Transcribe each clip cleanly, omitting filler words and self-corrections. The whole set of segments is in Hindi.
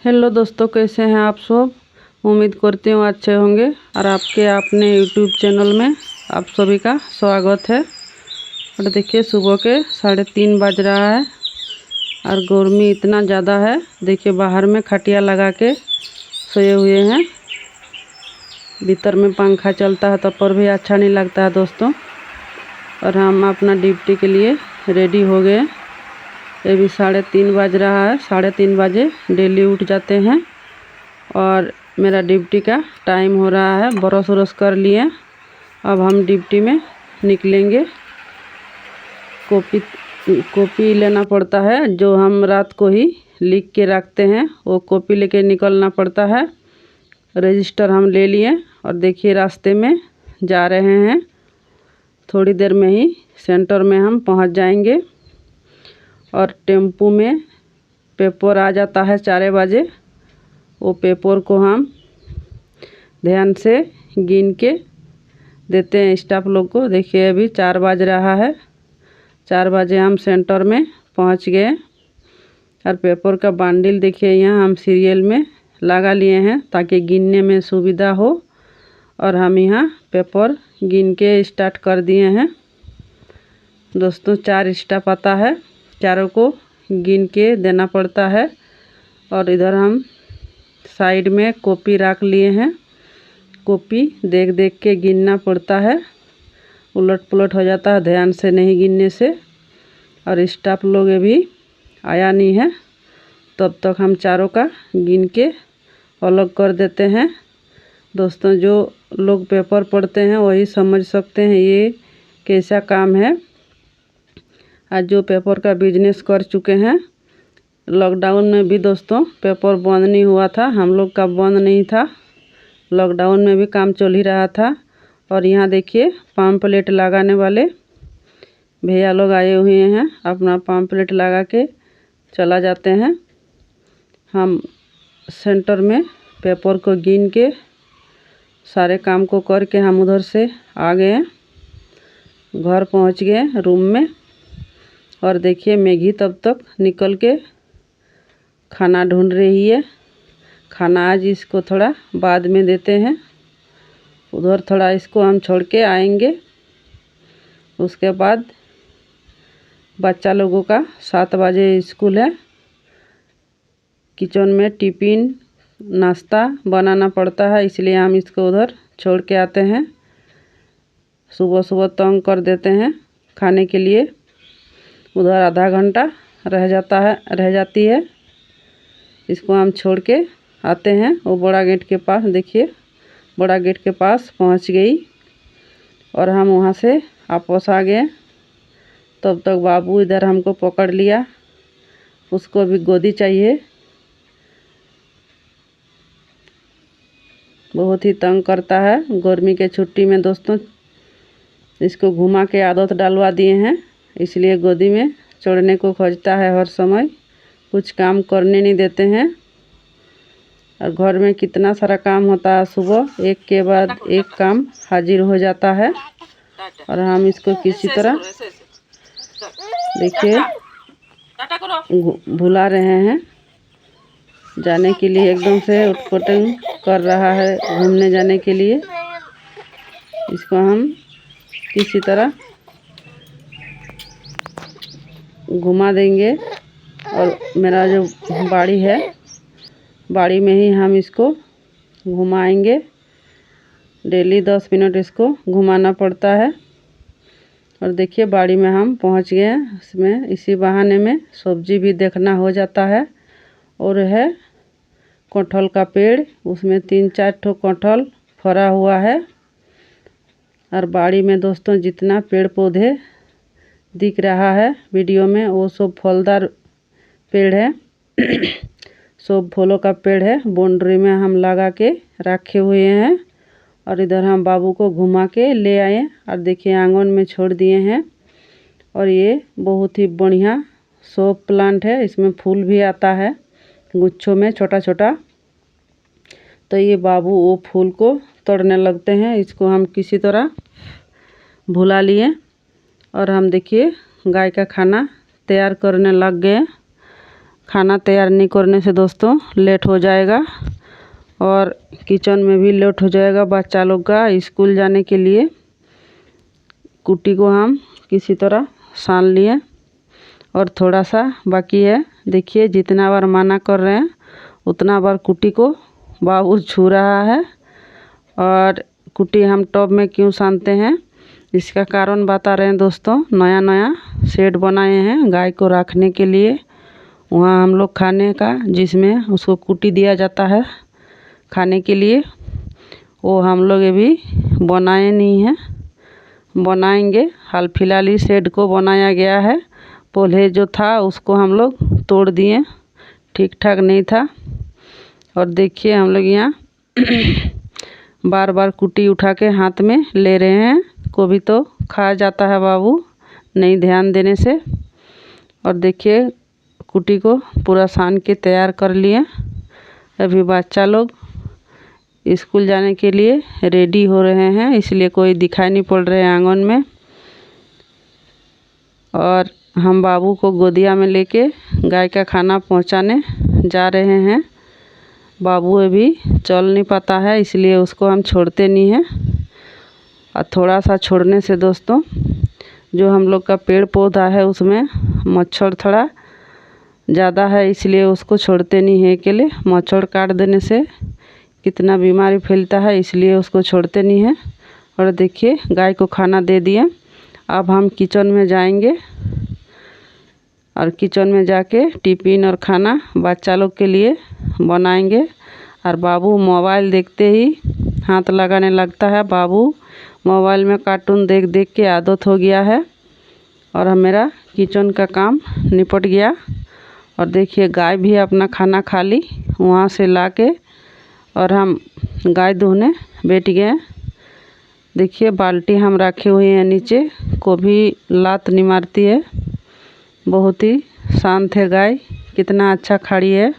हेलो दोस्तों, कैसे हैं आप सब। उम्मीद करती हूँ अच्छे होंगे और आपके अपने यूट्यूब चैनल में आप सभी का स्वागत है। और देखिए सुबह के 3:30 बज रहा है और गर्मी इतना ज़्यादा है। देखिए बाहर में खटिया लगा के सोए हुए हैं। भीतर में पंखा चलता है तब पर भी अच्छा नहीं लगता है दोस्तों। और हम अपना ड्यूटी के लिए रेडी हो गए। ये भी 3:30 बज रहा है। 3:30 बजे डेली उठ जाते हैं और मेरा ड्यूटी का टाइम हो रहा है। ब्रश व्रश कर लिए, अब हम ड्यूटी में निकलेंगे। कॉपी लेना पड़ता है, जो हम रात को ही लिख के रखते हैं, वो कॉपी लेके निकलना पड़ता है। रजिस्टर हम ले लिए और देखिए रास्ते में जा रहे हैं। थोड़ी देर में ही सेंटर में हम पहुंच जाएंगे। और टेम्पू में पेपर आ जाता है 4 बजे। वो पेपर को हम ध्यान से गिन के देते हैं स्टाफ लोग को। देखिए अभी 4 बज रहा है। 4 बजे हम सेंटर में पहुंच गए। और पेपर का बंडल देखिए यहाँ हम सीरियल में लगा लिए हैं ताकि गिनने में सुविधा हो। और हम यहाँ पेपर गिन के स्टार्ट कर दिए हैं दोस्तों। 4 स्टाफ आता है, चारों को गिन के देना पड़ता है। और इधर हम साइड में कॉपी रख लिए हैं। कॉपी देख देख के गिनना पड़ता है, उलट पुलट हो जाता है ध्यान से नहीं गिनने से। और स्टाफ लोग अभी आया नहीं है, तब तक हम चारों का गिन के अलग कर देते हैं दोस्तों। जो लोग पेपर पढ़ते हैं वही समझ सकते हैं ये कैसा काम है। आज जो पेपर का बिजनेस कर चुके हैं, लॉकडाउन में भी दोस्तों पेपर बंद नहीं हुआ था, हम लोग का बंद नहीं था। लॉकडाउन में भी काम चल ही रहा था। और यहाँ देखिए पम्पलेट लगाने वाले भैया लोग आए हुए हैं, अपना पम्पलेट लगा के चला जाते हैं। हम सेंटर में पेपर को गिन के सारे काम को करके हम उधर से आ गए, घर पहुँच गए रूम में। और देखिए मैगी तब तक निकल के खाना ढूंढ रही है। खाना आज इसको थोड़ा बाद में देते हैं, उधर थोड़ा इसको हम छोड़ के आएंगे। उसके बाद बच्चा लोगों का 7 बजे स्कूल है। किचन में टिफ़िन नाश्ता बनाना पड़ता है, इसलिए हम इसको उधर छोड़ के आते हैं। सुबह सुबह तंग कर देते हैं खाने के लिए। उधर आधा घंटा रह जाती है। इसको हम छोड़ के आते हैं वो बड़ा गेट के पास। देखिए बड़ा गेट के पास पहुंच गई और हम वहां से वापस आ गए। तब तक बाबू इधर हमको पकड़ लिया, उसको भी गोदी चाहिए। बहुत ही तंग करता है। गर्मी के छुट्टी में दोस्तों इसको घुमा के आदत डालवा दिए हैं, इसलिए गोदी में चढ़ने को खोजता है हर समय। कुछ काम करने नहीं देते हैं। और घर में कितना सारा काम होता है, सुबह एक के बाद एक काम हाजिर हो जाता है। और हम इसको किसी तरह देखिए भुला रहे हैं जाने के लिए। एकदम से उटपटांग कर रहा है घूमने जाने के लिए। इसको हम किसी तरह घुमा देंगे। और मेरा जो बाड़ी है, बाड़ी में ही हम इसको घुमाएंगे। डेली 10 मिनट इसको घुमाना पड़ता है। और देखिए बाड़ी में हम पहुंच गए हैं। इसमें इसी बहाने में सब्जी भी देखना हो जाता है। और है कटहल का पेड़, उसमें 3-4 ठो कटहल फरा हुआ है। और बाड़ी में दोस्तों जितना पेड़ पौधे दिख रहा है वीडियो में, वो सब फलदार पेड़ है। सब फलों का पेड़ है। बाउंड्री में हम लगा के रखे हुए हैं। और इधर हम बाबू को घुमा के ले आए और देखिए आंगन में छोड़ दिए हैं। और ये बहुत ही बढ़िया शो प्लांट है, इसमें फूल भी आता है गुच्छों में छोटा छोटा। तो ये बाबू वो फूल को तोड़ने लगते हैं। इसको हम किसी तरह भुला लिए और हम देखिए गाय का खाना तैयार करने लग गए। खाना तैयार नहीं करने से दोस्तों लेट हो जाएगा और किचन में भी लेट हो जाएगा बच्चा लोग का स्कूल जाने के लिए। कुट्टी को हम किसी तरह सान लिए और थोड़ा सा बाकी है। देखिए जितना बार मना कर रहे हैं उतना बार कुट्टी को बाबू छू रहा है। और कुट्टी हम टब में क्यों सानते हैं इसका कारण बता रहे हैं दोस्तों। नया नया शेड बनाए हैं गाय को रखने के लिए, वहाँ हम लोग खाने का जिसमें उसको कुट्टी दिया जाता है खाने के लिए, वो हम लोग अभी बनाए नहीं हैं, बनाएंगे। हाल फिलहाल ही शेड को बनाया गया है। पहले जो था उसको हम लोग तोड़ दिए, ठीक ठाक नहीं था। और देखिए हम लोग यहाँ बार बार कुट्टी उठा के हाथ में ले रहे हैं, कभी तो खा जाता है बाबू नहीं ध्यान देने से। और देखिए कुट्टी को पूरा सान के तैयार कर लिए। अभी बच्चा लोग स्कूल जाने के लिए रेडी हो रहे हैं, इसलिए कोई दिखाई नहीं पड़ रहे हैं आंगन में। और हम बाबू को गोदिया में लेके गाय का खाना पहुंचाने जा रहे हैं। बाबू अभी चल नहीं पाता है इसलिए उसको हम छोड़ते नहीं हैं। और थोड़ा सा छोड़ने से दोस्तों जो हम लोग का पेड़ पौधा है उसमें मच्छर थोड़ा ज़्यादा है, इसलिए उसको छोड़ते नहीं है अकेले। मच्छर काट देने से कितना बीमारी फैलता है, इसलिए उसको छोड़ते नहीं है। और देखिए गाय को खाना दे दिए। अब हम किचन में जाएंगे और किचन में जाके टिफ़िन और खाना बच्चा लोग के लिए बनाएंगे। और बाबू मोबाइल देखते ही हाथ लगाने लगता है। बाबू मोबाइल में कार्टून देख देख के आदत हो गया है। और मेरा किचन का काम निपट गया। और देखिए गाय भी अपना खाना खा ली वहाँ से लाके, और हम गाय धोने बैठ गए। देखिए बाल्टी हम रखे हुए हैं नीचे, को भी लात नहीं मारती है। बहुत ही शांत है गाय, कितना अच्छा खड़ी है।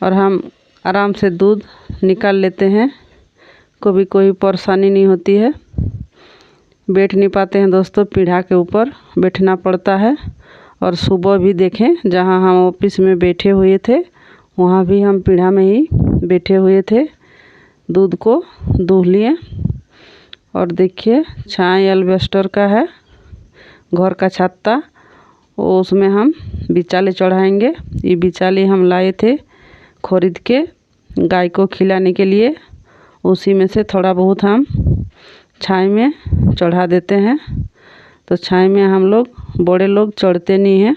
और हम आराम से दूध निकाल लेते हैं, कभी कोई परेशानी नहीं होती है। बैठ नहीं पाते हैं दोस्तों, पीढ़ा के ऊपर बैठना पड़ता है। और सुबह भी देखें जहाँ हम ऑफिस में बैठे हुए थे वहाँ भी हम पीढ़ा में ही बैठे हुए थे, दूध को दूह लिए। और देखिए छाई एल्वेस्टर का है घर का छत्ता, वो उसमें हम बिचाली चढ़ाएंगे। ये बिचाली हम लाए थे खरीद के गाय को खिलाने के लिए, उसी में से थोड़ा बहुत हम छाई में चढ़ा देते हैं। तो छाई में हम लोग बड़े लोग चढ़ते नहीं हैं,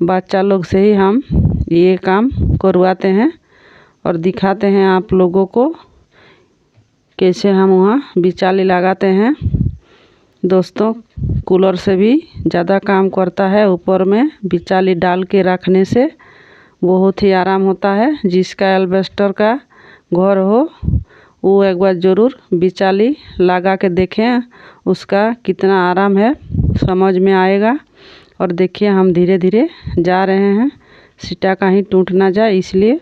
बच्चा लोग से ही हम ये काम करवाते हैं और दिखाते हैं आप लोगों को कैसे हम वहाँ बिचाली लगाते हैं। दोस्तों कूलर से भी ज़्यादा काम करता है, ऊपर में बिचाली डाल के रखने से बहुत ही आराम होता है। जिसका एल्वेस्टर का घर हो वो एक बार ज़रूर बिचाली लगा के देखें, उसका कितना आराम है समझ में आएगा। और देखिए हम धीरे धीरे जा रहे हैं, सीटा कहीं टूट ना जाए इसलिए।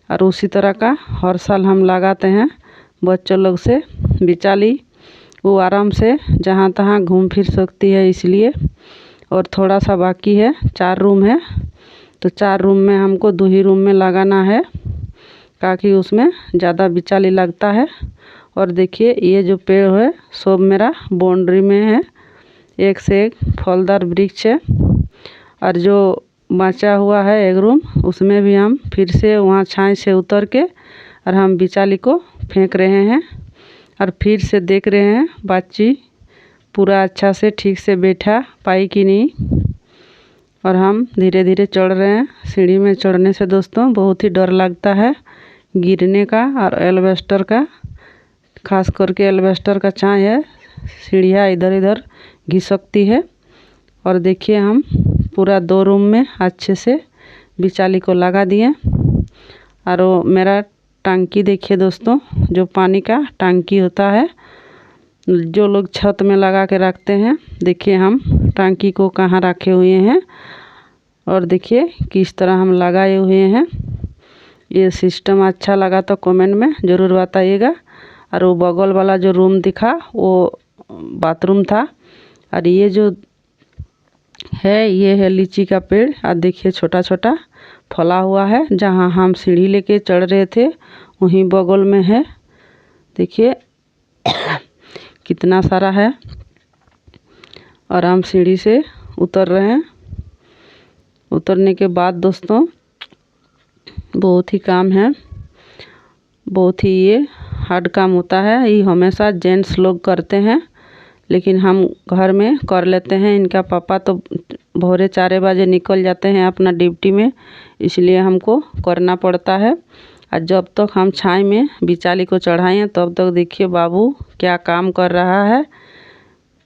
और उसी तरह का हर साल हम लगाते हैं बच्चों लोग से बिचाली, वो आराम से जहाँ तहाँ घूम फिर सकती है इसलिए। और थोड़ा सा बाकी है, 4 रूम है, तो 4 रूम में हमको 2 ही रूम में लगाना है ताकि उसमें ज़्यादा बिचाली लगता है। और देखिए ये जो पेड़ है सब मेरा बाउंड्री में है, एक से एक फलदार वृक्ष है। और जो बचा हुआ है एक रूम उसमें भी हम फिर से वहाँ छाई से उतर के और हम बिचाली को फेंक रहे हैं। और फिर से देख रहे हैं बच्ची पूरा अच्छा से ठीक से बैठा पाई कि नहीं। और हम धीरे धीरे चढ़ रहे हैं। सीढ़ी में चढ़ने से दोस्तों बहुत ही डर लगता है गिरने का, और एल्वेस्टर का, खास करके एल्वेस्टर का छाई है, सीढ़ियाँ इधर इधर घिसकती है। और देखिए हम पूरा 2 रूम में अच्छे से बिचाली को लगा दिए। और वो मेरा टंकी देखिए दोस्तों, जो पानी का टंकी होता है जो लोग छत में लगा के रखते हैं, देखिए हम टंकी को कहाँ रखे हुए हैं। और देखिए किस तरह हम लगाए हुए हैं। ये सिस्टम अच्छा लगा तो कमेंट में ज़रूर बताइएगा। और वो बगल वाला जो रूम दिखा वो बाथरूम था। और ये जो है। ये है लीची का पेड़ और देखिए छोटा छोटा फला हुआ है। जहाँ हम सीढ़ी लेके चढ़ रहे थे वहीं बगल में है। देखिए कितना सारा है और हम सीढ़ी से उतर रहे हैं। उतरने के बाद दोस्तों बहुत ही काम है, बहुत ही ये हार्ड काम होता है। ये हमेशा जेंट्स लोग करते हैं लेकिन हम घर में कर लेते हैं। इनका पापा तो भोरे 4 बजे निकल जाते हैं अपना ड्यूटी में, इसलिए हमको करना पड़ता है। और जब तक हम छाई में बिचाली को चढ़ाएं तब तक देखिए बाबू क्या काम कर रहा है।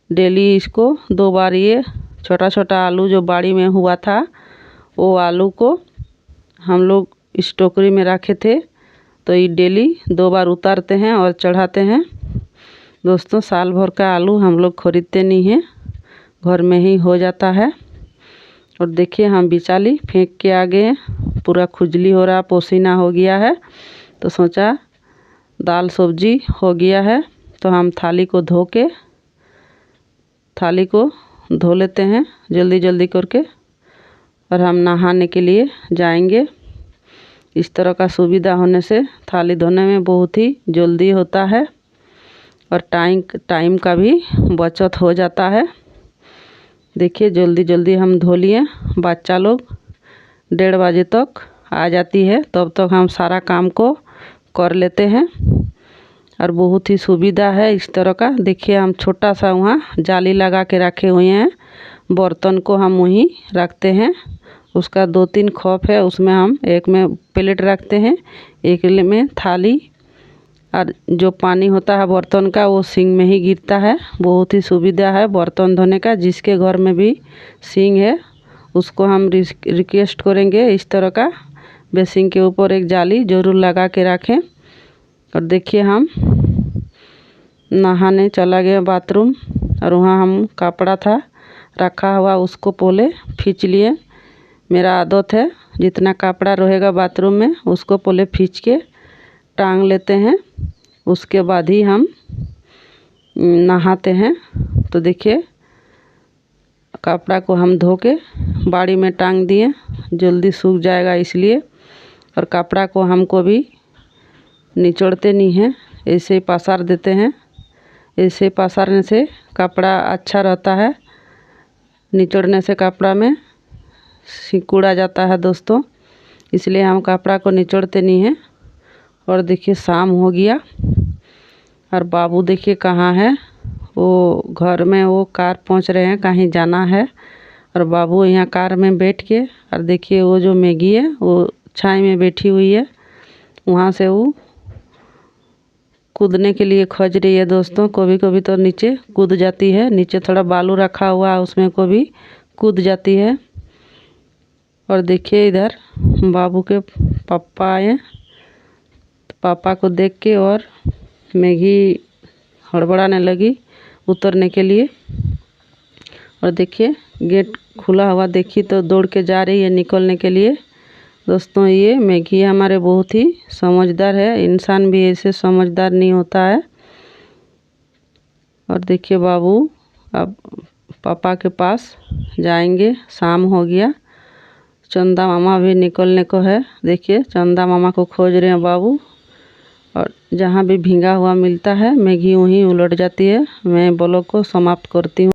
डेली इसको 2 बार ये छोटा छोटा आलू जो बाड़ी में हुआ था वो आलू को हम लोग इस टोकरी में रखे थे, तो ये डेली 2 बार उतारते हैं और चढ़ाते हैं। दोस्तों साल भर का आलू हम लोग खरीदते नहीं हैं, घर में ही हो जाता है। और देखिए हम बिचाली फेंक के आ गए, पूरा खुजली हो रहा, पसीना हो गया है। तो सोचा दाल सब्जी हो गया है तो हम थाली को धो लेते हैं जल्दी जल्दी करके और हम नहाने के लिए जाएंगे। इस तरह का सुविधा होने से थाली धोने में बहुत ही जल्दी होता है और टाइम का भी बचत हो जाता है। देखिए जल्दी जल्दी हम धो लिए। बच्चा लोग 1:30 बजे तक आ जाती है, तब तक हम सारा काम को कर लेते हैं और बहुत ही सुविधा है इस तरह का। देखिए हम छोटा सा वहाँ जाली लगा के रखे हुए हैं। बर्तन को हम वहीं रखते हैं, उसका 2-3 खप है, उसमें हम एक में प्लेट रखते हैं, एक में थाली, और जो पानी होता है बर्तन का वो सिंक में ही गिरता है। बहुत ही सुविधा है बर्तन धोने का। जिसके घर में भी सिंक है उसको हम रिक्वेस्ट करेंगे इस तरह का बेसिन के ऊपर एक जाली ज़रूर लगा के रखें। और देखिए हम नहाने चला गया बाथरूम और वहाँ हम कपड़ा था रखा हुआ उसको पहले खींच लिए। मेरा आदत है जितना कपड़ा रहेगा बाथरूम में उसको पहले खींच के टांग लेते हैं, उसके बाद ही हम नहाते हैं। तो देखिए कपड़ा को हम धो के बाड़ी में टांग दिए, जल्दी सूख जाएगा इसलिए। और कपड़ा को हमको भी निचोड़ते नहीं हैं, ऐसे ही पसार देते हैं। ऐसे पसारने से कपड़ा अच्छा रहता है, निचोड़ने से कपड़ा में सिकुड़ आ जाता है दोस्तों, इसलिए हम कपड़ा को निचोड़ते नहीं हैं। और देखिए शाम हो गया और बाबू देखिए कहाँ है, वो घर में वो कार पहुंच रहे हैं, कहीं जाना है। और बाबू यहाँ कार में बैठ के, और देखिए वो जो मैगी है वो छाई में बैठी हुई है, वहाँ से वो कूदने के लिए खोज रही है दोस्तों। कभी कभी तो नीचे कूद जाती है, नीचे थोड़ा बालू रखा हुआ है उसमें कभी कूद जाती है। और देखिए इधर बाबू के पापा आए, तो पापा को देख के और मैगी हड़बड़ाने लगी उतरने के लिए। और देखिए गेट खुला हुआ, देखी तो दौड़ के जा रही है निकलने के लिए। दोस्तों ये मैगी हमारे बहुत ही समझदार है, इंसान भी ऐसे समझदार नहीं होता है। और देखिए बाबू अब पापा के पास जाएंगे, शाम हो गया। चंदा मामा भी निकलने को है, देखिए चंदा मामा को खोज रहे हैं बाबू। और जहाँ भी भींगा हुआ मिलता है मैगी वहीं उलट जाती है। मैं ब्लॉग को समाप्त करती हूँ।